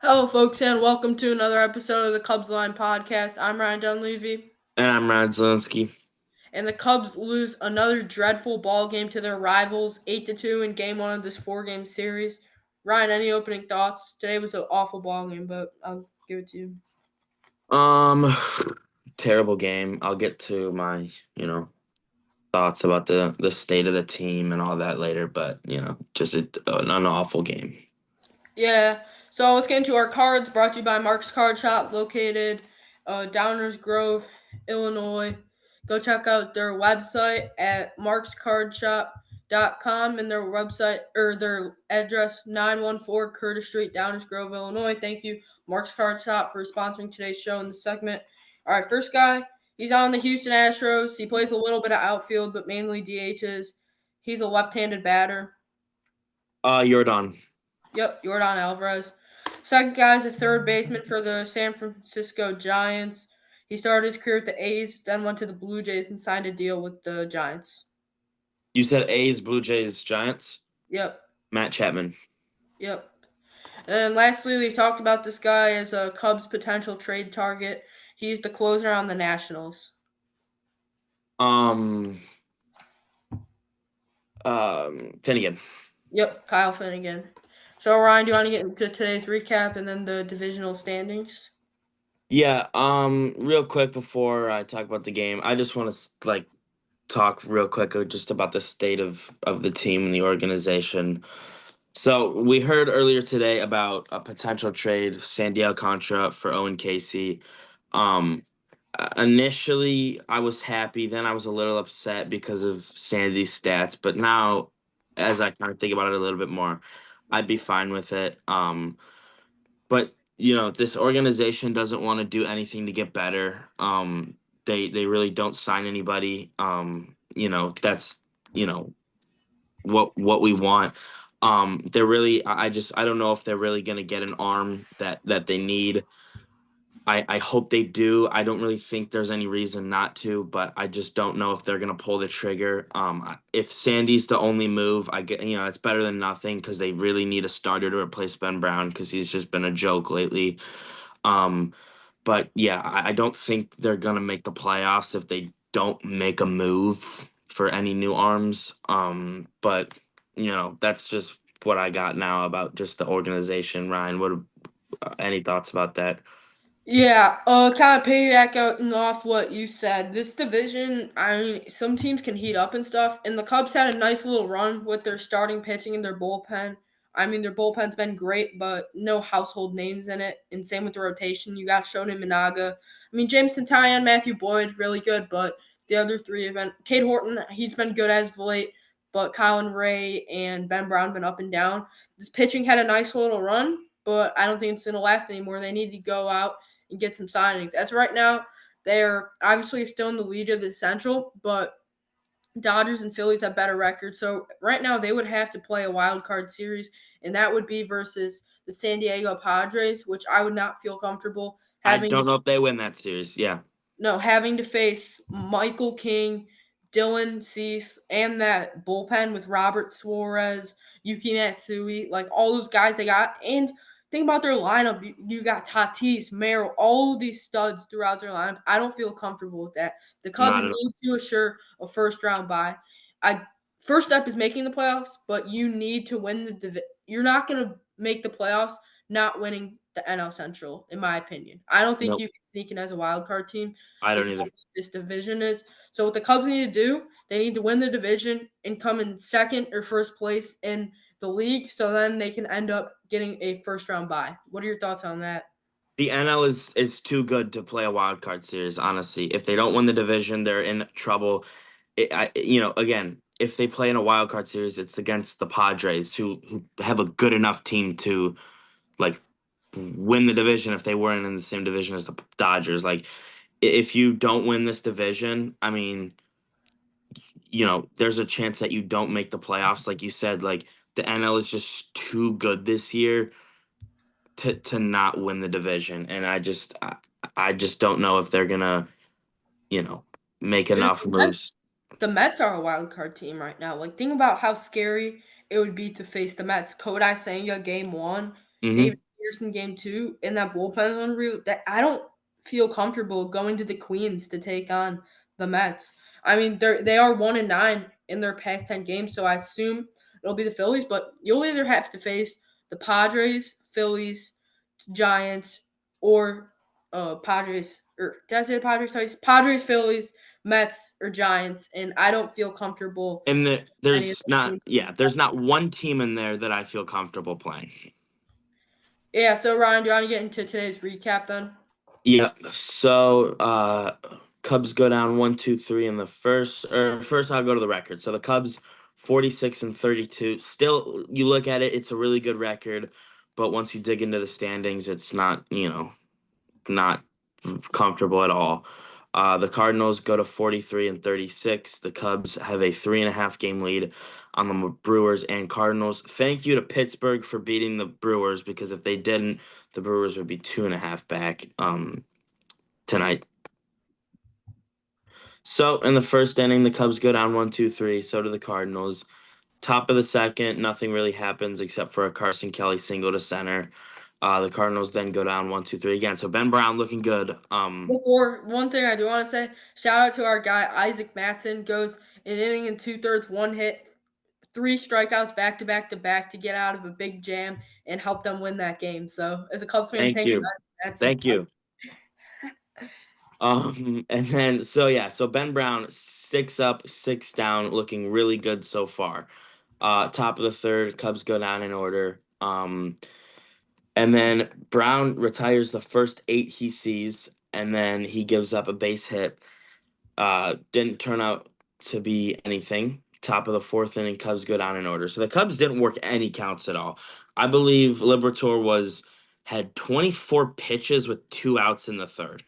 Hello, folks, and welcome to another episode of the Cubs Line podcast. I'm Ryan Dunleavy, And I'm Ryan Zelensky. and the Cubs lose another dreadful ball game to their rivals, 8-2 in Game One of this four-game series. Ryan, any opening thoughts? Today was an awful ball game, but I'll give it to you. Um, Terrible game. I'll get to my, thoughts about the state of the team and all that later, but just an awful game. Yeah, so let's get into our cards. Brought to you by Mark's Card Shop, located Downers Grove, Illinois. Go check out their website at markscardshop.com and their website or their address 914 Curtis Street, Downers Grove, Illinois. Thank you, Mark's Card Shop, for sponsoring today's show in this segment. All right, first guy, he's on the Houston Astros. He plays a little bit of outfield, but mainly DHs. He's a left-handed batter. Jordan. Yep, Jordan Alvarez. Second guy is a third baseman for the San Francisco Giants. He started his career at the A's, then went to the Blue Jays and signed a deal with the Giants. You said A's, Blue Jays, Giants. Yep, Matt Chapman. yep. And lastly, we've talked about this guy as a Cubs potential trade target. He's the closer on the Nationals. Um, Finnegan. Yep, Kyle Finnegan. So Ryan, do you want to get into today's recap and then the divisional standings? Yeah. Real quick before I talk about the game, I just want to talk real quick just about the state of the team and the organization. So we heard earlier today about a potential trade, Sandiel Contra for Owen Casey. Um, Initially, I was happy. Then I was a little upset because of Sandy's stats. But now, as I kind of think about it a little bit more, I'd be fine with it. But this organization doesn't want to do anything to get better. They really don't sign anybody. That's you know what we want. They're really I don't know if they're really gonna get an arm that they need. I hope they do. I don't really think there's any reason not to, but I just don't know if they're gonna pull the trigger. If Sandy's the only move, I get it's better than nothing because they really need a starter to replace Ben Brown because he's just been a joke lately. Um, but yeah, I don't think they're gonna make the playoffs if they don't make a move for any new arms. But that's just what I got now about just the organization. Ryan, what any thoughts about that? Yeah, kind of piggybacking off what you said. This division, I mean, some teams can heat up and stuff, and the Cubs had a nice little run with their starting pitching and their bullpen. I mean, their bullpen's been great, but no household names in it. And same with the rotation. You got Shonen Minaga. I mean, Jameson Tyon, Matthew Boyd, really good, but the other three have been. Cade Horton, he's been good as of late, but Colin Ray and Ben Brown been up and down. This pitching had a nice little run, but I don't think it's going to last anymore. They need to go out and get some signings. As right now, they're obviously still in the lead of the Central, but Dodgers and Phillies have better records. So right now they would have to play a wild card series, and that would be versus the San Diego Padres, which I would not feel comfortable I having. don't know if they win that series. Yeah, No, having to face Michael King, Dylan Cease, and that bullpen with Robert Suarez, Yuki Matsui, like all those guys they got. And think about their lineup. You got Tatis, Merrill, all of these studs throughout their lineup. I don't feel comfortable with that. The Cubs not at all. need to assure a first round bye. I First step is making the playoffs, but you need to win the division. You're not going to make the playoffs not winning the NL Central, in my opinion. I don't think Nope, you can sneak in as a wild card team I is don't how either. this division is. So what the Cubs need to do, they need to win the division and come in second or first place in the league, so then they can end up getting a first round bye. What are your thoughts on that? The NL is too good to play a wild card series. Honestly, if they don't win the division, they're in trouble. Again, if they play in a wild card series, it's against the Padres, who have a good enough team to like win the division if they weren't in the same division as the Dodgers. Like, if you don't win this division, I mean, there's a chance that you don't make the playoffs. Like you said, like the NL is just too good this year to not win the division, and I just don't know if they're gonna you know make The enough Mets, moves. the Mets are a wild card team right now. Like, think about how scary it would be to face the Mets. Kodai Senga, game one. David Hmm. Pearson game too, and that bullpen is unreal. That I don't feel comfortable going to the Queens to take on the Mets. I mean, they are 1-9 in their past 10 games, so I assume it'll be the Phillies. But you'll either have to face the Padres, Phillies, Giants, or Padres. Or did I say the Padres twice? Padres, Phillies, Mets, or Giants, and I don't feel comfortable And any of there's those not, teams. yeah, there's not one team in there that I feel comfortable playing. Yeah, so Ryan, do you want to get into today's recap then? Yep. So Cubs go down 1-2-3 in the first. Or first, I'll go to the record. So the Cubs 46-32. Still, you look at it, it's a really good record. But once you dig into the standings, it's not not comfortable at all. The Cardinals go to 43-36. The Cubs have a 3.5 game lead on the Brewers and Cardinals. Thank you to Pittsburgh for beating the Brewers, because if they didn't, the Brewers would be 2.5 back tonight. So in the first inning, the Cubs go down 1-2-3. So do the Cardinals. Top of the second, nothing really happens except for a Carson Kelly single to center. The Cardinals then go down 1-2-3 again. So Ben Brown looking good. Before one thing I do want to say, shout out to our guy Isaac Matson. Goes an inning and 2/3, 1 hit, 3 strikeouts back to back to back to get out of a big jam and help them win that game. So as a Cubs fan, Thank thank you, you. Isaac Matson. Thank you. And then so Ben Brown 6 up, 6 down, looking really good so far. Top of the third, Cubs go down in order. And then Brown retires the first 8 he sees, and then he gives up a base hit. Didn't turn out to be anything. Top of the fourth inning, Cubs go down in order. So the Cubs didn't work any counts at all. I believe Liberatore had 24 pitches with 2 outs in the third.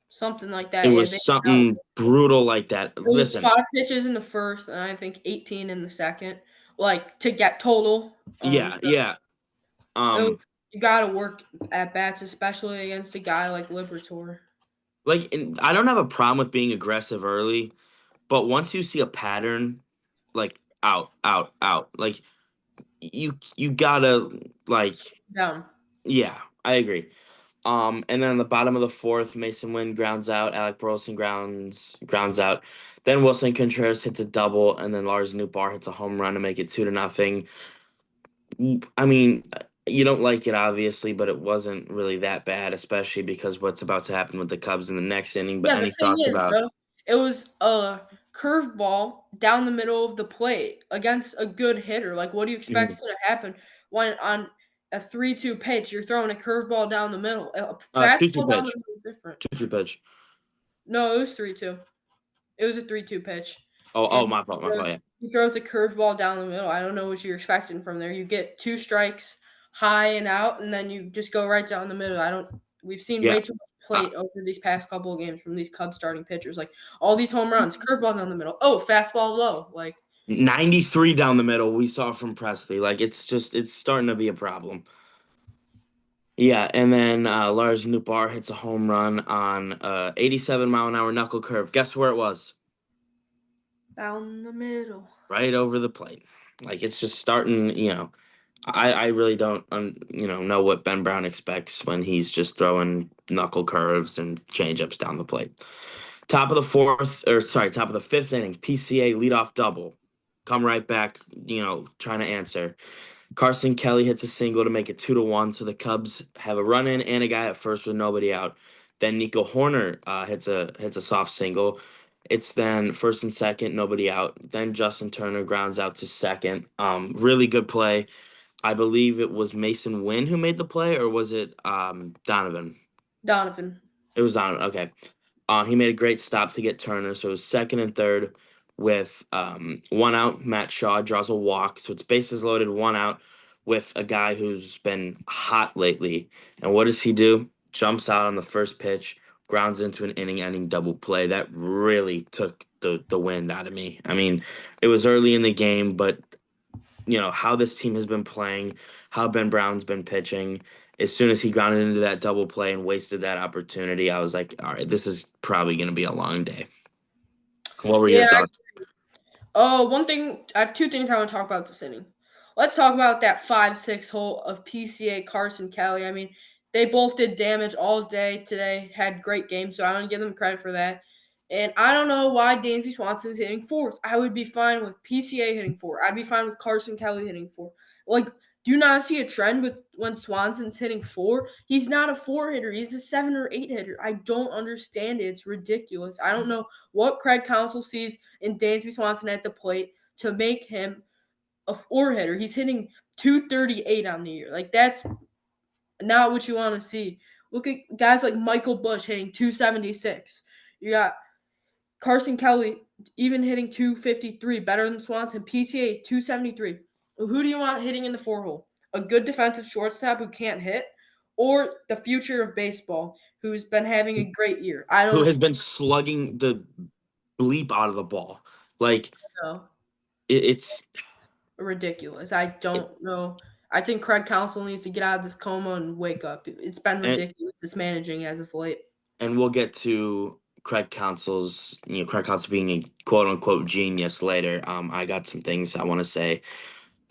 Something like It that. Yeah, was something brutal like that. it was Listen, 5 pitches in the first, and I think 18 in the second, like to get total. yeah, So yeah. it was, Um, you got to work at bats, especially against a guy like Liberatore. and I don't have a problem with being aggressive early, but once you see a pattern, like out, out, out, like you gotta like, Down. yeah, I agree. And then the bottom of the fourth, Mason Wynn grounds out, Alec Burleson grounds out. Then Wilson Contreras hits a double, and then Lars Nootbaar hits a home run to make it 2-0. I mean, you don't like it obviously, but it wasn't really that bad, especially because what's about to happen with the Cubs in the next inning. But Yeah, the any thing thoughts is, about? though, it was a curveball down the middle of the plate against a good hitter. Like, what do you expect Mhm. is going to happen when on a 3-2 pitch, you're throwing a curveball down the middle? A 2-2 fastball down the pitch, middle is different. 2-2 pitch. No, it was 3-2. It was a 3-2 pitch. Oh, And my fault, my fault. Yeah, he throws a curveball down the middle. I don't know what you're expecting from there. You get 2 strikes high and out, and then you just go right down the middle. We've seen yeah. way too much plate over these past couple of games from these Cubs starting pitchers. Like all these home runs, curveball down the middle. Oh, fastball low. Like 93 down the middle. We saw from Presley. Like it's starting to be a problem. Yeah, and then Lars Nootbaar hits a home run on 87-mile-an-hour knuckle curve. Guess where it was? down the middle. Right over the plate. Like it's just starting. I really don't know what Ben Brown expects when he's just throwing knuckle curves and changeups down the plate. Top of the fifth inning, PCA leadoff double. Come right back, trying to answer. Carson Kelly hits a single to make it 2-1, so the Cubs have a run in and a guy at first with nobody out. Then Nico Horner hits a soft single. It's then first and second, nobody out. Then Justin Turner grounds out to second. Really good play. I believe it was Mason Wynn who made the play, or was it Donovan? Donovan. It was Donovan. Okay. He made a great stop to get Turner, so it was second and third with 1 out. Matt Shaw draws a walk, so it's bases loaded, 1 out with a guy who's been hot lately. And what does he do? Jumps out on the first pitch, grounds into an inning-ending double play. That really took the wind out of me. I mean, it was early in the game, but how this team has been playing, how Ben Brown's been pitching. As soon as he grounded into that double play and wasted that opportunity, I was like, all right, this is probably going to be a long day. What were your Yeah. thoughts? Oh, one thing. I have 2 things I want to talk about this inning. let's talk about that 5-6 hole of PCA Carson Kelly. I mean, they both did damage all day today, had great games, so I don't give them credit for that. And I don't know why Dansby Swanson's hitting fourth. I would be fine with PCA hitting four. I'd be fine with Carson Kelly hitting four. Like, do you not see a trend with when Swanson's hitting four? He's not a four hitter. He's a 7 or 8 hitter. I don't understand it. It's ridiculous. I don't know what Craig Counsell sees in Dansby Swanson at the plate to make him a four hitter. He's hitting 238 on the year. Like, that's not what you want to see. Look at guys like Michael Bush hitting 276. You got Carson Kelly even hitting 253, better than Swanson. PCA 273. Who do you want hitting in the four hole? A good defensive shortstop who can't hit, or the future of baseball who's been having a great year? I Who don't has been slugging the bleep out of the ball? Like know. it's Ridiculous. I it, don't know. I think Craig Counsell needs to get out of this coma and wake up. It's been and ridiculous, this managing as of late. and we'll get to Craig Counsell being a quote unquote genius later. I got some things I want to say.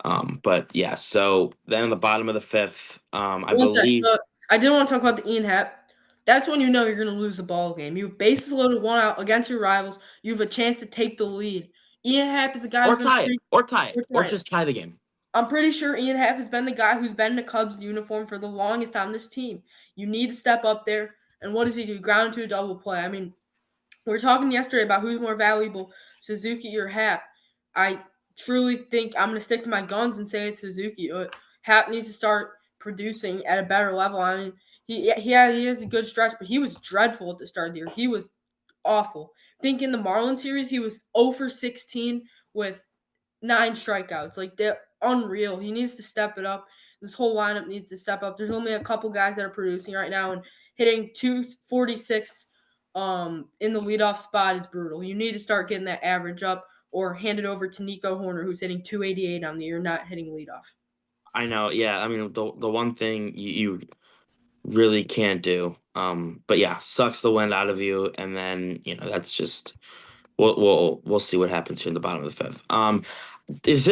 But yeah, so then at the bottom of the fifth, I One sec. believe I didn't want to talk about the Ian Happ. That's when you know you're going to lose a ball game. You have bases loaded, one out against your rivals. You have a chance to take the lead. Ian Happ is a guy or who's been tie it, pretty. or tie it, We're or trying. just tie the game. I'm pretty sure Ian Happ has been the guy who's been in the Cubs uniform for the longest on this team. You need to step up there. And what does he do? Ground into a double play. I mean, we were talking yesterday about who's more valuable, Suzuki or Happ. I truly think I'm going to stick to my guns and say it's Suzuki. Happ needs to start producing at a better level. I mean, he has a good stretch, but he was dreadful at the start of the year. He was awful. I think in the Marlins series, he was 0 for 16 with 9 strikeouts. Like, they're unreal. He needs to step it up. This whole lineup needs to step up. There's only a couple guys that are producing right now, and hitting 246 in the leadoff spot is brutal. You need to start getting that average up or hand it over to Nico Horner, who's hitting 288 on the year, not hitting leadoff. I know, yeah. I mean, the one thing you really can't do. But yeah, sucks the wind out of you, and then that's just we'll see what happens here in the bottom of the fifth. Is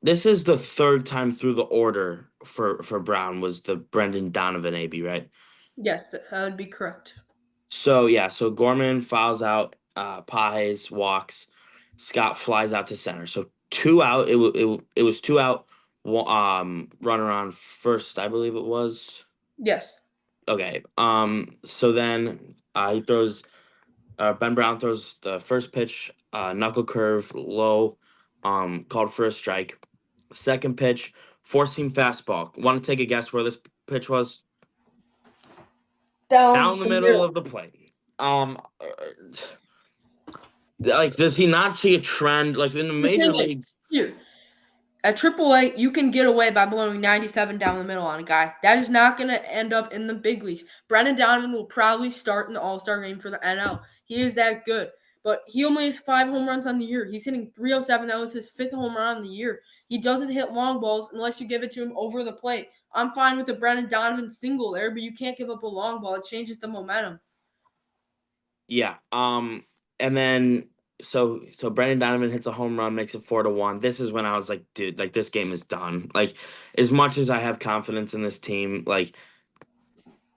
this is the third time through the order for Brown was the Brendan Donovan AB, right? Yes, that would be correct. So yeah, so Gorman fouls out, Pages walks, Scott flies out to center. So two out. It was two out. Runner on first, I believe it was. Yes. Okay. So then he throws. Ben Brown throws the first pitch, knuckle curve, low, called for a strike. Second pitch, four seam fastball. Want to take a guess where this pitch was? Down Down the the middle middle. of the plate. Like, does he not see a trend? Like in the The major thing is, leagues, here, at AAA, you can get away by blowing 97 down the middle on a guy. That is not going to end up in the big leagues. Brendan Donovan will probably start in the All-Star game for the NL. He is that good. But he only has 5 home runs on the year. He's hitting 307. That was his 5th home run on the year. He doesn't hit long balls unless you give it to him over the plate. I'm fine with the Brendan Donovan single there, but you can't give up a long ball. It changes the momentum. yeah. And then so Brendan Donovan hits a home run, makes it 4-1. This is when I was like, dude, like this game is done. Like, as much as I have confidence in this team, like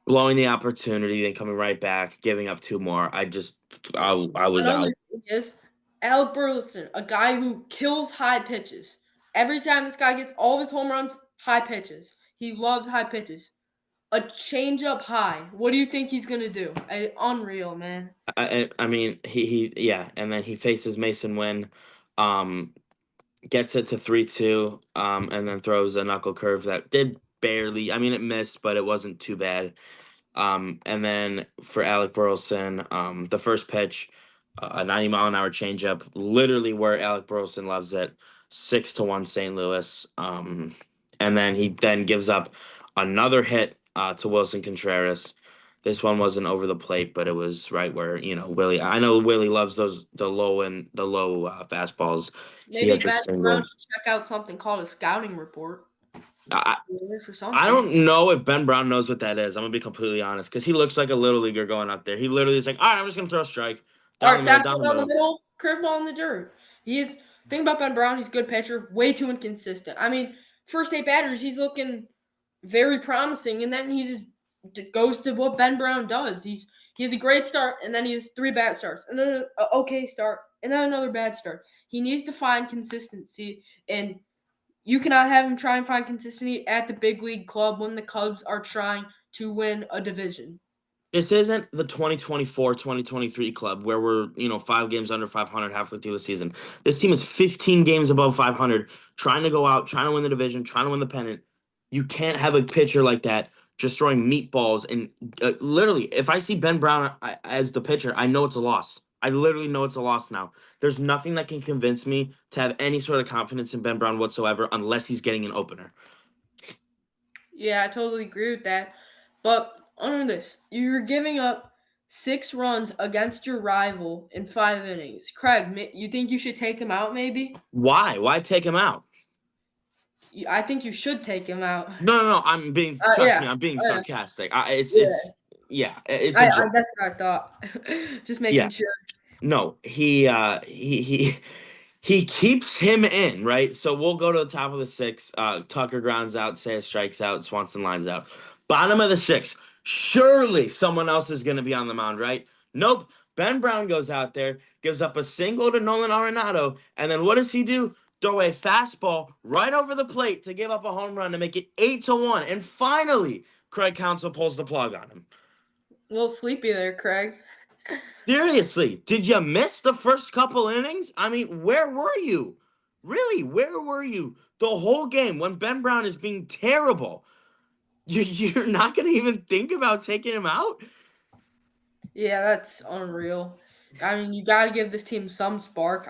blowing the opportunity, then coming right back, giving up two more. I was Another out. thing is Alec Burleson, a guy who kills high pitches. Every time this guy gets all of his home runs, high pitches. He loves high pitches. A changeup high. What do you think he's gonna do? Unreal, man. I mean, he yeah, and then he faces Mason Wynn, um, gets it to 3-2, and then throws a knuckle curve that did barely. I mean, it missed, but it wasn't too bad. And then for Alec Burleson, the first pitch, a 90-mile-an-hour changeup, literally where Alec Burleson loves it, 6-1 St. Louis. And then he then gives up another hit, to Wilson Contreras. This one wasn't over the plate, but it was right where Willie. I know Willie loves the low fastballs. He Maybe hits a Matt Brown single. should check out something called a scouting report. I, For I something. don't know if Ben Brown knows what that is. I'm gonna be completely honest, because he looks like a little leaguer going out there. He literally is like, all right, I'm just gonna throw a strike All down the right, middle, down fastball the down the middle. middle, curveball in the dirt. He's Thing about Ben Brown, he's a good pitcher, way too inconsistent. I mean, first 8 batters, he's looking very promising, and then he just goes to what Ben Brown does. He has a great start, and then he has 3 bad starts, and then an okay start, and then another bad start. He needs to find consistency, and you cannot have him try and find consistency at the big league club when the Cubs are trying to win a division. This isn't the 2024-2023 club where we're, 5 games under 500 halfway through the season. This team is 15 games above 500, trying to go out, trying to win the division, trying to win the pennant. You can't have a pitcher like that just throwing meatballs. And literally, if I see Ben Brown as the pitcher, I know it's a loss. I literally know it's a loss now. There's nothing that can convince me to have any sort of confidence in Ben Brown whatsoever unless he's getting an opener. Yeah, I totally agree with that. But under this, you're giving up 6 runs against your rival in 5 innings. Craig, you think you should take him out? Maybe. Why? Why take him out? I think you should take him out. No. I'm being. Trust Yeah, me, I'm being yeah, sarcastic. yeah. Yeah, it's a joke. That's what I thought. Just Yeah, making sure. no, he keeps him in, right. So we'll go to the top of the 6. Tucker grounds out, Sayers strikes out, Swanson lines out. Bottom of the 6. Surely someone else is going to be on the mound, right? Nope. Ben Brown goes out there, gives up a single to Nolan Arenado, and then what does he do? Throw a fastball right over the plate to give up a home run to make it 8-1. And finally, Craig Counsell pulls the plug on him. A little sleepy there, Craig. Seriously, did you miss the first couple innings? I mean, where were you? Really, where were you the whole game when Ben Brown is being terrible? You're not going to even think about taking him out? Yeah, that's unreal. I mean, you got to give this team some spark.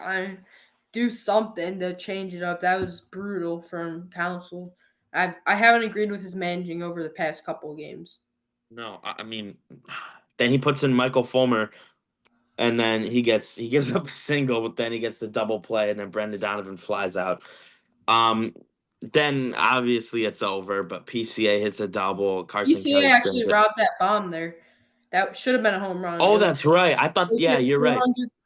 Do something to change it up. That was brutal from Council. I haven't agreed with his managing over the past couple of games. No, I mean, then he puts in Michael Fulmer, and then he gives up a single, but then he gets the double play, and then Brendan Donovan flies out. Um, then obviously it's over, but PCA hits a double. Carson ECA Kelly actually brings it. robbed that bomb there. That should have been a home run. Oh, that's right. I thought, It yeah, hit you're right.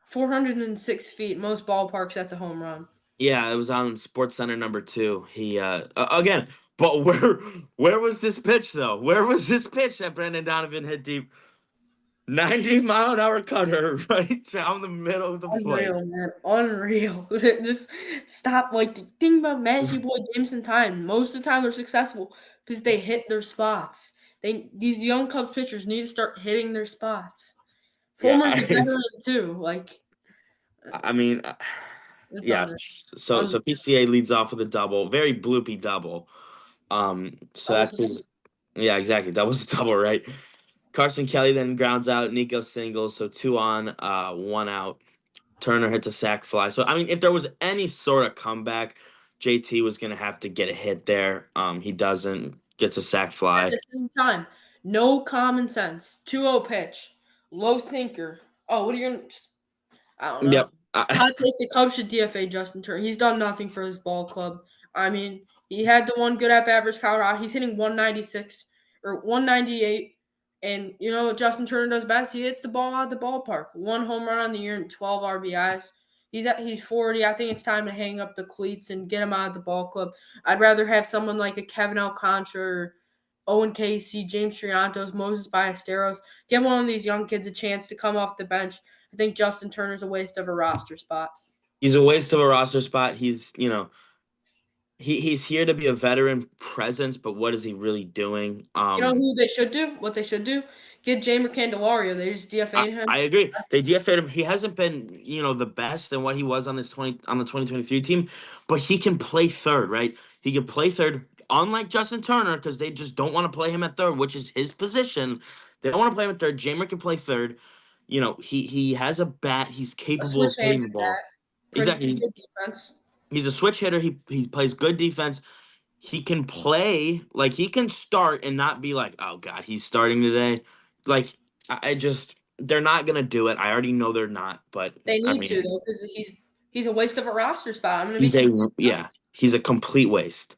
406 feet. Most ballparks, that's a home run. Yeah, it was on Sports Center number 2. He again, but where was this pitch though? Where was this pitch that Brendan Donovan hit deep? 90-mile-an-hour cutter right down the middle of the plate. Unreal, man. Unreal. Just stop. Like, the thing about Magic Boy Jameson Time, most of the time they're successful because they hit their spots. These young Cubs pitchers need to start hitting their spots. Yeah, Fulmer's a veteran too. Like, I mean, it's yes. So un- PCA leads off with a double, very bloopy double. So that was that's his. Yeah, exactly. That was a double, right? Carson Kelly then grounds out. Nico singles, so 2 on, 1 out. Turner hits a sac fly. So I mean, if there was any sort of comeback, JT was gonna have to get a hit there. He doesn't. Gets a sac at fly. the same time. No common sense. 2-0 pitch. Low sinker. Oh, what are you going to. I don't know. Yep. Hot take: the Cubs should DFA Justin Turner. He's done nothing for his ball club. I mean, he had the one good at bat versus Colorado. He's hitting 196 or 198. And you know what Justin Turner does best? He hits the ball out of the ballpark. 1 home run on the year and 12 RBIs. He's 40. I think it's time to hang up the cleats and get him out of the ball club. I'd rather have someone like a Kevin Alcantara or Owen Casey, James Triantos, Moses Ballesteros. Give one of these young kids a chance to come off the bench. I think Justin Turner's a waste of a roster spot. He's a waste of a roster spot. He's he's here to be a veteran presence, but what is he really doing? You know who they should do? What they should do? Get Jamer Candelario. They just DFA'd him. I agree. They DFA'd him. He hasn't been, the best in what he was on the 2023 team, but he can play third, right? He can play third, unlike Justin Turner, because they just don't want to play him at third, which is his position. They don't want to play him at third. Jamer can play third. He has a bat. He's A capable of hitting the switch-handed ball. bat. Pretty Exactly. good defense. He's a switch hitter. He plays good defense. He can play, like, he can start and not be like, oh God, he's starting today. Like, I just they're not gonna do it. I already know they're not, but They I need to mean though, because he's a waste of a roster spot. I'm gonna be he's a completely yeah, honest. he's a complete waste.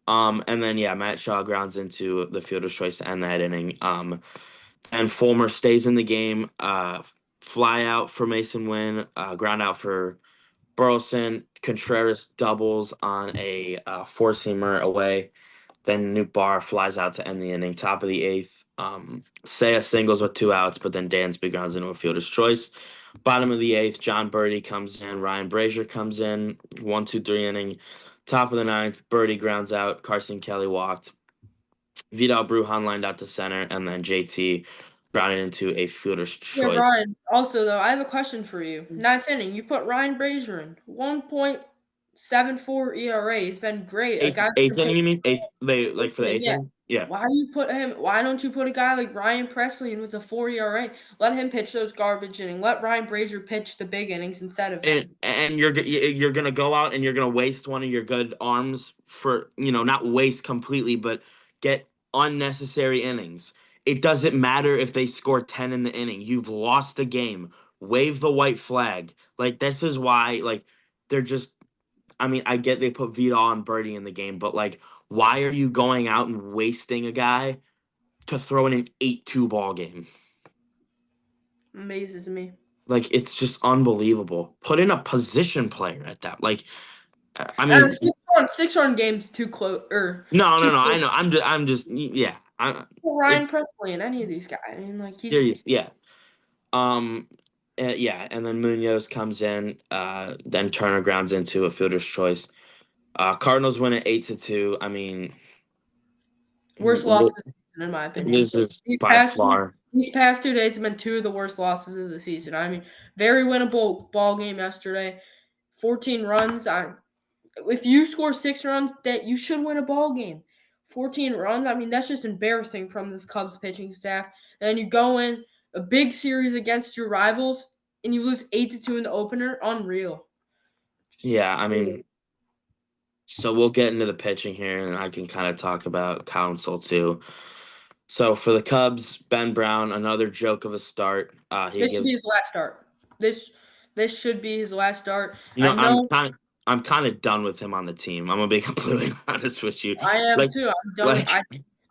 And then yeah, Matt Shaw grounds into the fielder's choice to end that inning. And Fulmer stays in the game. Fly out for Mason Wynn, ground out for Burleson Contreras doubles on a four seamer away. Then Nuke Bar flies out to end the inning. Top of the eighth, Saya singles with two outs, but then Dansby grounds into a fielder's choice. Bottom of the eighth, John Birdie comes in. Ryan Brazier comes in. 1-2-3 inning. Top of the ninth, Birdie grounds out. Carson Kelly walked. Vidal Brujan lined out to center, and then JT grounded into a fielder's Yeah, choice. Ryan. Also, though, I have a question for you. Ninth inning, you put Ryan Brazier in. 1.74 ERA. He's been great. A guy that Eighth can inning, pitch. you mean? Like for the eighth Yeah. inning? Yeah. Why do you put him? Why don't you put a guy like Ryan Presley in with a 4 ERA? Let him pitch those garbage innings. Let Ryan Brazier pitch the big innings instead of him. And you're gonna go out and you're gonna waste one of your good arms for not waste completely, but get unnecessary innings. It doesn't matter if they score 10 in the inning. You've lost the game. Wave the white flag. Like this is why they're just. I mean, I get they put Vidal and Birdie in the game, but why are you going out and wasting a guy to throw in an 8-2 ball game? Amazes me. Like it's just unbelievable. Put in a position player at that. I And mean, 6 run games too close or no, too no, no. I close. know. I'm just. Yeah. Put Ryan It's Presley and any of these guys. I mean, like he's serious. Yeah. Um. Yeah, and then Munoz comes in. Then Turner grounds into a fielder's choice. Cardinals win at 8-2. I mean, worst loss of the season in my opinion. this is These by past two far. these past 2 days have been two of the worst losses of the season. I mean, very winnable ball game yesterday. 14 runs. If you score 6 runs, that you should win a ball game. 14 runs. I mean, that's just embarrassing from this Cubs pitching staff. And then you go in a big series against your rivals and you lose 8-2 in the opener. Unreal. Just Yeah. I unreal. mean, so we'll get into the pitching here, and I can kind of talk about Council too. So for the Cubs, Ben Brown, another joke of a start. He This should be his gives. last start. This should be his last start. You I know, know I'm kind of done with him on the team. I'm gonna be completely honest with you. I am Like too. I'm done with. like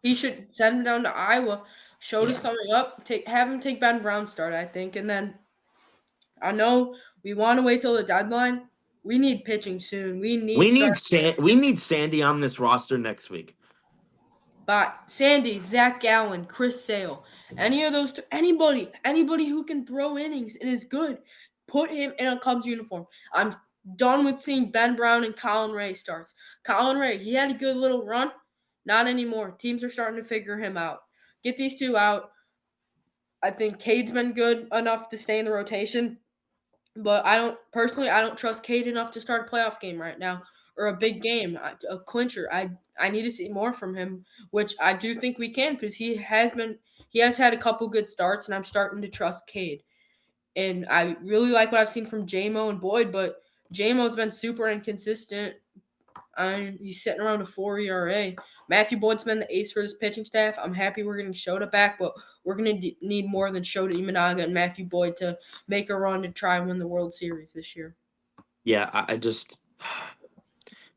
He should send him down to Iowa. Shota's yeah. coming up. Have him take Ben Brown start. I think, and then I know we want to wait till the deadline. We need pitching soon. We need start. We need Sandy on this roster next week. But Sandy, Zach Gallen, Chris Sale, any of those, anybody who can throw innings and is good, put him in a Cubs uniform. I'm done with seeing Ben Brown and Colin Ray starts. Colin Ray, he had a good little run. Not anymore. Teams are starting to figure him out. Get these two out. I think Cade's been good enough to stay in the rotation. But I don't trust Cade enough to start a playoff game right now or a big game, a clincher. I need to see more from him, which I do think we can because he has had a couple good starts, and I'm starting to trust Cade. And I really like what I've seen from JMO and Boyd, but JMO's been super inconsistent. He's sitting around a 4 ERA. Matthew Boyd's been the ace for this pitching staff. I'm happy we're getting Shota back, but we're going to need more than Shota Imanaga and Matthew Boyd to make a run to try and win the World Series this year. Yeah, I just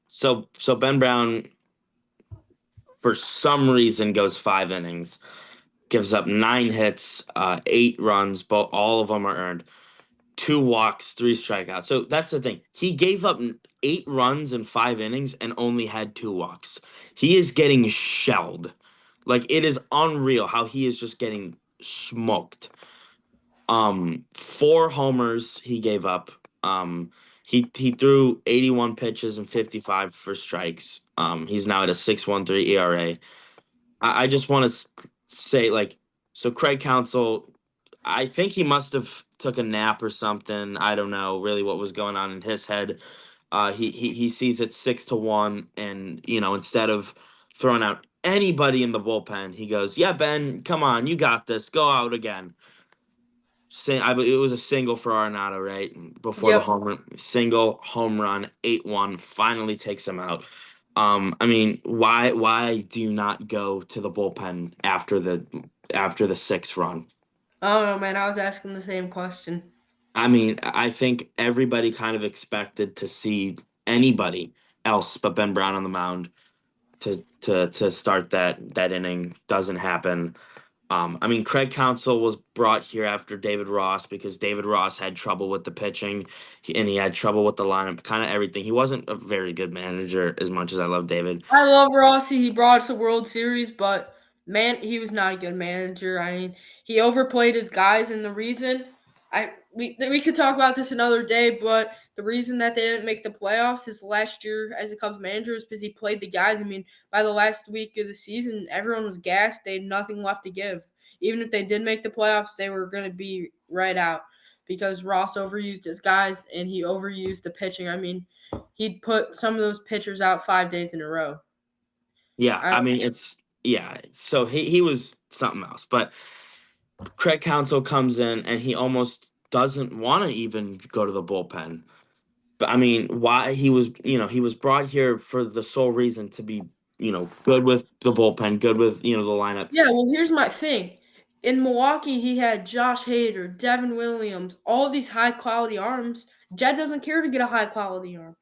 so Ben Brown for some reason goes 5 innings, gives up 9 hits, 8 runs, but all of them are earned. 2 walks, 3 strikeouts. So that's the thing. He gave up 8 runs in 5 innings and only had 2 walks. He is getting shelled. Like it is unreal how he is just getting smoked. 4 homers he gave up. He threw 81 pitches and 55 for strikes. He's now at a 6.13 ERA. I just want to say so Craig Counsell, I think he must have took a nap or something. I don't know really what was going on in his head. He sees it 6-1, and instead of throwing out anybody in the bullpen, he goes, "Yeah, Ben, come on, you got this. Go out again." It was a single for Arenado, right? Before the Yep. home run, single home run, 8-1, finally takes him out. I mean, why do you not go to the bullpen after the 6th run? I don't know, man. I was asking the same question. I mean, I think everybody kind of expected to see anybody else but Ben Brown on the mound to start that inning. Doesn't happen. I mean, Craig Counsell was brought here after David Ross because David Ross had trouble with the pitching and he had trouble with the lineup, kind of everything. He wasn't a very good manager as much as I love David. I love Rossi. He brought us a World Series, but man, he was not a good manager. I mean, he overplayed his guys, and the reason we could talk about this another day, but the reason that they didn't make the playoffs his last year as a Cubs manager is because he played the guys. I mean, by the last week of the season, everyone was gassed. They had nothing left to give. Even if they did make the playoffs, they were going to be right out because Ross overused his guys and he overused the pitching. I mean, he'd put some of those pitchers out 5 days in a row. Yeah, I I mean, yeah. So he was something else, but Craig Counsell comes in and he almost doesn't want to even go to the bullpen. But I mean, why he was brought here for the sole reason to be, good with the bullpen, good with, the lineup. Yeah, well, here's my thing. In Milwaukee, he had Josh Hader, Devin Williams, all of these high quality arms. Jed doesn't care to get a high quality arm.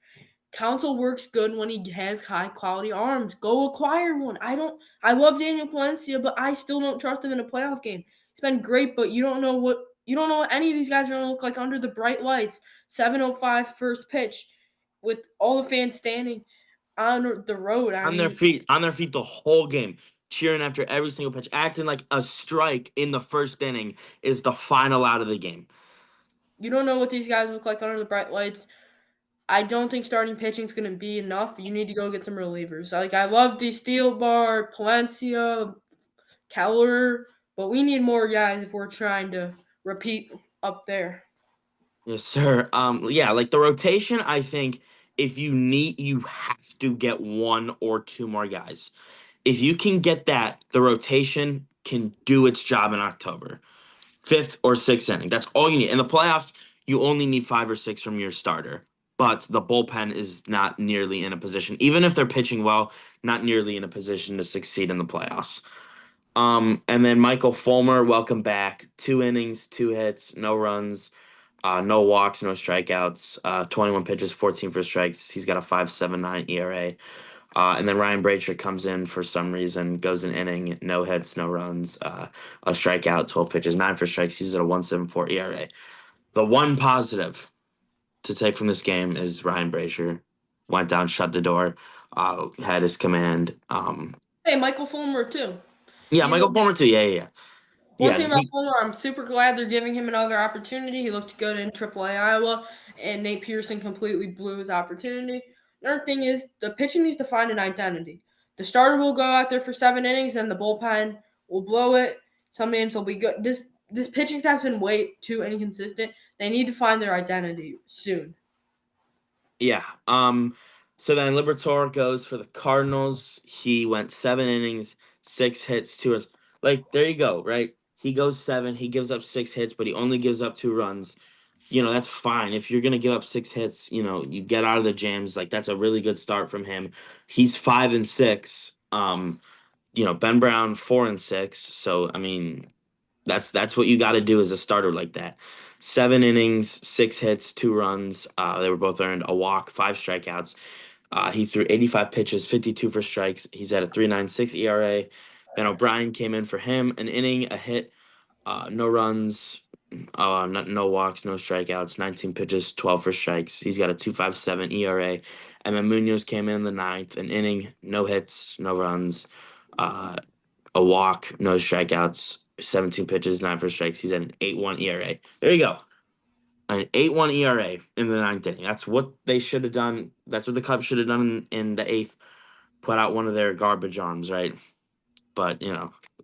Council works good when he has high quality arms. Go acquire one. I love Daniel Palencia, but I still don't trust him in a playoff game. He's been great, but you don't know what any of these guys are gonna look like under the bright lights. 7:05 first pitch with all the fans standing on the road. I mean, On their feet the whole game, cheering after every single pitch, acting like a strike in the first inning is the final out of the game. you don't know what these guys look like under the bright lights. I don't think starting pitching is going to be enough. You need to go get some relievers. Like I love the Steel Bar, Palencia, Keller, but we need more guys if we're trying to repeat up there. Yes, sir. Yeah, like the rotation, I think you have to get one or two more guys. If you can get that, the rotation can do its job in October. Fifth or sixth inning. That's all you need. In the playoffs, you only need five or six from your starter. But the bullpen is not nearly in a position, even if they're pitching well, not nearly in a position to succeed in the playoffs. And then Michael Fulmer, welcome back. 2 innings, 2 hits, no runs, no walks, no strikeouts. 21 pitches, 14 for strikes. He's got a 5.79 ERA. And then Ryan Bracher comes in for some reason, goes an inning, no hits, no runs, a strikeout, 12 pitches, 9 for strikes. He's at a 1.74 ERA. The one positive to take from this game is Ryan Bracher went down, shut the door, had his command. Hey, Michael Fulmer too. Yeah, He Michael looked Fulmer too. Yeah, yeah, One yeah. thing Yeah, about Fulmer, I'm super glad they're giving him another opportunity. He looked good in AAA Iowa, and Nate Pearson completely blew his opportunity. Another thing is the pitching needs to find an identity. The starter will go out there for 7 innings, and the bullpen will blow it. Some games will be good. This pitching staff's been way too inconsistent. They need to find their identity soon. yeah. So then Liberatore goes for the Cardinals. He went 7 innings, 6 hits, 2 runs. Like, there you go, right? He goes seven, he gives up 6 hits, but he only gives up 2 runs. That's fine. If you're gonna give up 6 hits, you get out of the jams. Like, that's a really good start from him. He's 5-6. Ben Brown 4-6. So I mean, that's what you got to do as a starter like that. 7 innings, 6 hits, 2 runs. They were both earned, a walk, 5 strikeouts. He threw 85 pitches, 52 for strikes. He's at a 3.96 ERA. Ben O'Brien came in for him, an inning, a hit, no runs, no walks, no strikeouts, 19 pitches, 12 for strikes. He's got a 2.57 ERA. And then Munoz came in the ninth, an inning, no hits, no runs, uh, a walk, no strikeouts, 17 pitches, 9 for strikes. He's at an 8.1 ERA. There you go. An 8.1 ERA in the ninth inning. That's what they should have done. That's what the Cubs should have done in the eighth. Put out one of their garbage arms, right? But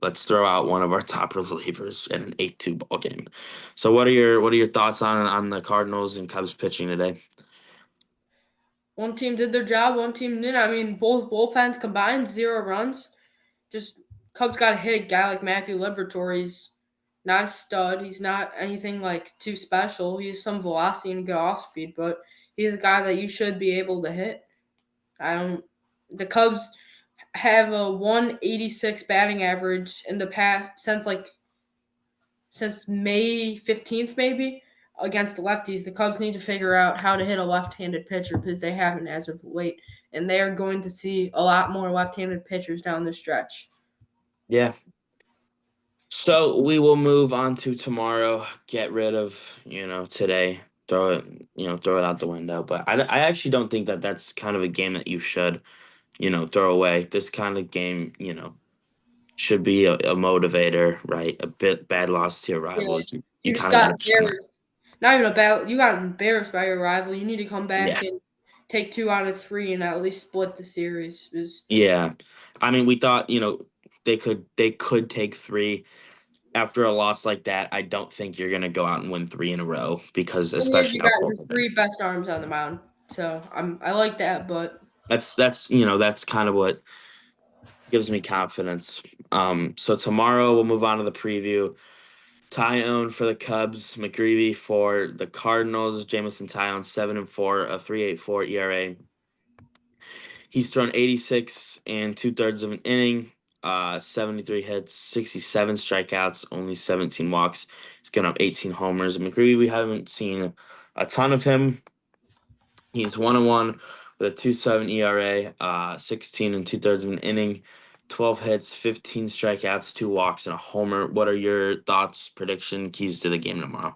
let's throw out one of our top relievers in an 8-2 ball game. So what are your thoughts on the Cardinals and Cubs pitching today? One team did their job, one team didn't. I mean, both bullpens combined, 0 runs. Just Cubs got to hit a guy like Matthew Liberatore. He's not a stud. He's not anything like too special. He's some velocity and good off speed, but he's a guy that you should be able to hit. I don't. The Cubs have a 186 batting average in the past since May 15th maybe against the lefties. The Cubs need to figure out how to hit a left-handed pitcher because they haven't as of late, and they are going to see a lot more left-handed pitchers down the stretch. Yeah. So we will move on to tomorrow. Get rid of, today. Throw it, throw it out the window. But I actually don't think that that's kind of a game that you should, throw away. This kind of game, should be a motivator, right? A bit bad loss to your Yeah. rivals. You You just kind of got got to show that. embarrassed. Not even about you got embarrassed by your rival. You need to come back Yeah. and take 2 out of 3 and at least split the series. Is Yeah. I mean, we thought, they could take three after a loss like that. I don't think you're gonna go out and win three in a row because you especially how got your cold they've been. 3 best arms on the mound. So I like that, but That's kind of what gives me confidence. So tomorrow we'll move on to the preview. Tyone for the Cubs, McGreevy for the Cardinals. Jamison Tyone 7-4, a 3.84 ERA. He's thrown 86 and 2/3 of an inning, 73 hits, 67 strikeouts, only 17 walks. He's given up 18 homers. McGreevy, we haven't seen a ton of him. He's 1-1 with a 2.7 ERA, 16 and 2/3 of an inning, 12 hits, 15 strikeouts, 2 walks, and a homer. What are your thoughts, prediction, keys to the game tomorrow?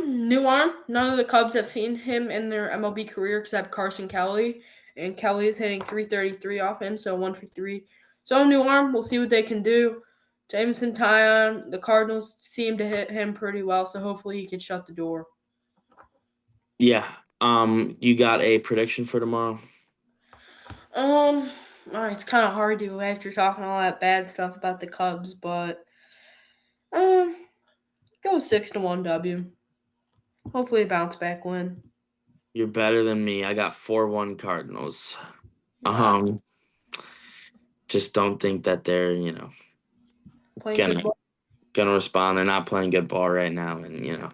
new arm. None of the Cubs have seen him in their MLB career except Carson Kelly, and Kelly is hitting 333 off him, so 1 for 3. So new arm. We'll see what they can do. Jameson Tyon, the Cardinals seem to hit him pretty well, so hopefully he can shut the door. Yeah. You got a prediction for tomorrow? Um, it's kind of hard to after talking all that bad stuff about the Cubs, but um, go 6-1 W. Hopefully a bounce back win. You're better than me. I got 4-1 Cardinals. Wow, Um, just don't think that they're, playing good gonna ball. gonna respond. They're not playing good ball right now, and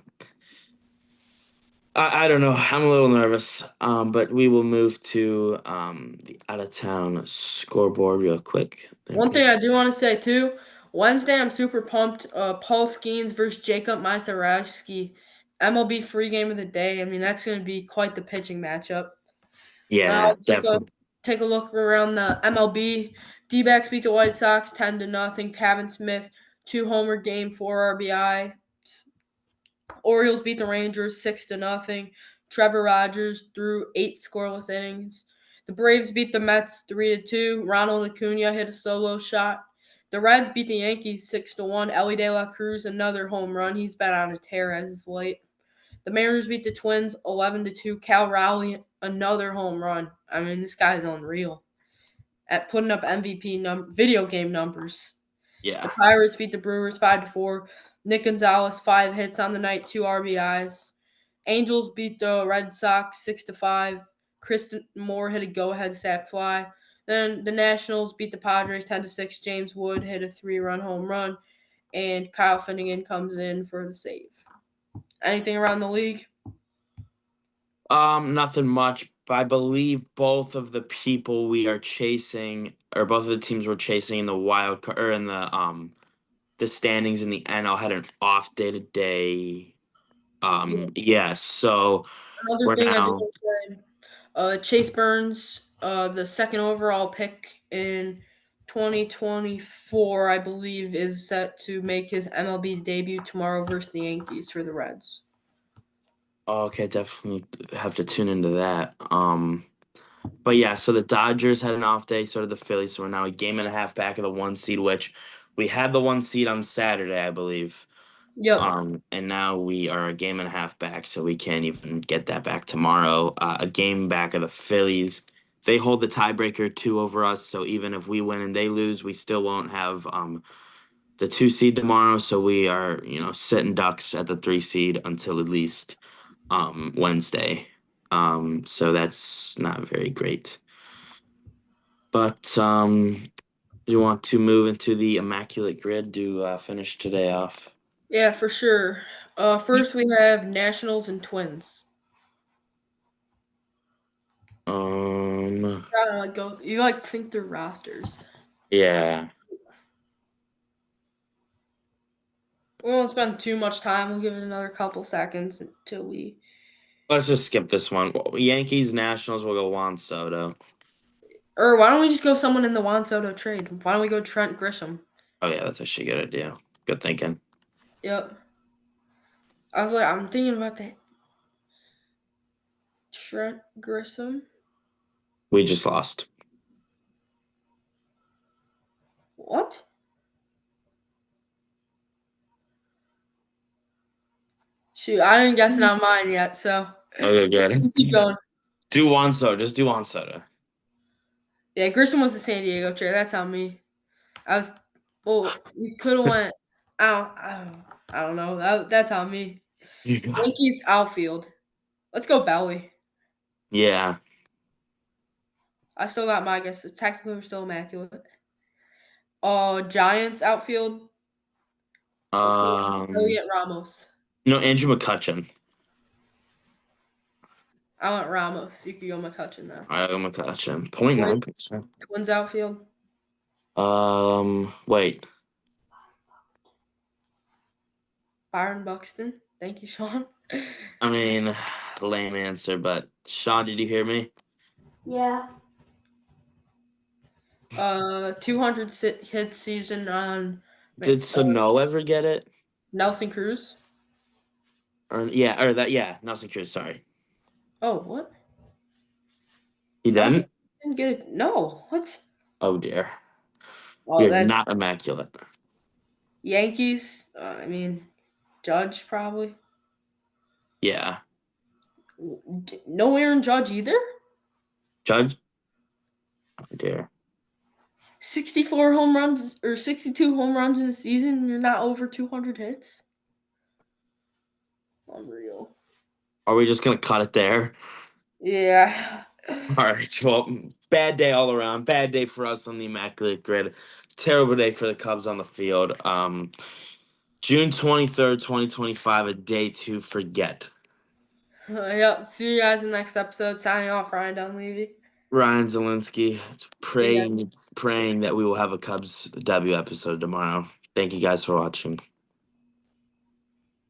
I don't know. I'm a little nervous. But we will move to the out of town scoreboard real quick. There One we thing go. I do want to say too, Wednesday I'm super pumped. Paul Skeens versus Jacob Mysarowski, MLB free game of the day. I mean that's going to be quite the pitching matchup. Now Yeah, definitely. take a look around the MLB. D-backs beat the White Sox 10-0. Pavin Smith 2 homer game, 4 RBI. Orioles beat the Rangers 6-0. Trevor Rogers threw 8 scoreless innings. The Braves beat the Mets 3-2. Ronald Acuna hit a solo shot. The Reds beat the Yankees 6-1. Ellie De La Cruz another home run. He's been on a tear as of late. The Mariners beat the Twins 11-2. Cal Raleigh another home run. I mean, this guy's unreal at putting up MVP video game numbers. The Yeah. Pirates beat the Brewers 5-4. Nick Gonzalez 5 hits on the night, 2 RBIs. Angels beat the Red Sox 6-5. Kristen Moore hit a go-ahead sac fly. Then the Nationals beat the Padres 10-6. James Wood hit a 3-run home run, and Kyle Finnegan comes in for the save. Anything around the league? Nothing much. But I believe both of the people we are chasing, or both of the teams we're chasing in the wild card or in the standings in the NL had an off day today. Yeah. Yeah, so Another we're thing I do now. want to say, Chase Burns, the second overall pick in 2024, I believe, is set to make his MLB debut tomorrow versus the Yankees for the Reds. Okay, definitely have to tune into that. But yeah, so the Dodgers had an off day, so did the Phillies. So we're now a game and a half back of the 1 seed, which we had the 1 seed on Saturday, I believe. Yep. And now we are a game and a half back, so we can't even get that back tomorrow. A game back of the Phillies. They hold the tiebreaker 2 over us, so even if we win and they lose, we still won't have the 2 seed tomorrow. So we are, sitting ducks at the 3 seed until at least Wednesday. So that's not very great. But you want to move into the immaculate grid to finish today off? Yeah, for sure. First we have Nationals and Twins. Um, Go. You think through rosters. yeah. We won't spend too much time. We'll give it another couple seconds until we. Let's just skip this one. Yankees, Nationals, will go Juan Soto. Or why don't we just go someone in the Juan Soto trade? Why don't we go Trent Grisham? Oh yeah, that's actually a good idea. Good thinking. Yep. I was like, I'm thinking about that. Trent Grissom. We just lost. What? Shoot, I didn't guess it on mine yet, so Okay, good. keep going. Do Juan Soto. Just do Juan Soto. Yeah, Grissom was the San Diego trade. That's on me. I was. Well, we could have went. I don't know. That's on me. You got. Yankees outfield. Let's go Belly. Yeah. I still got my guess. So technically, we're still immaculate. Giants outfield. Let's go Um. Elliot Ramos. No, Andrew McCutcheon. I went Ramos. You could go McCutcheon now. I am McCutcheon. 0.9%. Twins outfield. Wait. Byron Buxton. Thank you, Sean. I mean, lame answer, but Sean, did you hear me? Yeah. 200 hit season on Did Sano ever get it? Nelson Cruz. Yeah, Nelson Cruz. Sorry, Oh, what? he Nelson didn't. didn't get it. No, what? Oh dear, Oh, you're that's not immaculate. Yankees. I mean, Judge probably. Yeah, No Aaron Judge either. Judge. Oh dear. 64 home runs or 62 home runs in a season. And you're not over 200 hits. Unreal. Are we just gonna cut it there? Yeah. All right. Well, bad day all around. Bad day for us on the immaculate grid. Terrible day for the Cubs on the field. June 23rd, 2025, a day to forget. Yep. See you guys in the next episode. Signing off, Ryan Dunleavy. Ryan Zelinsky, See you guys. praying that we will have a Cubs debut episode tomorrow. Thank you guys for watching.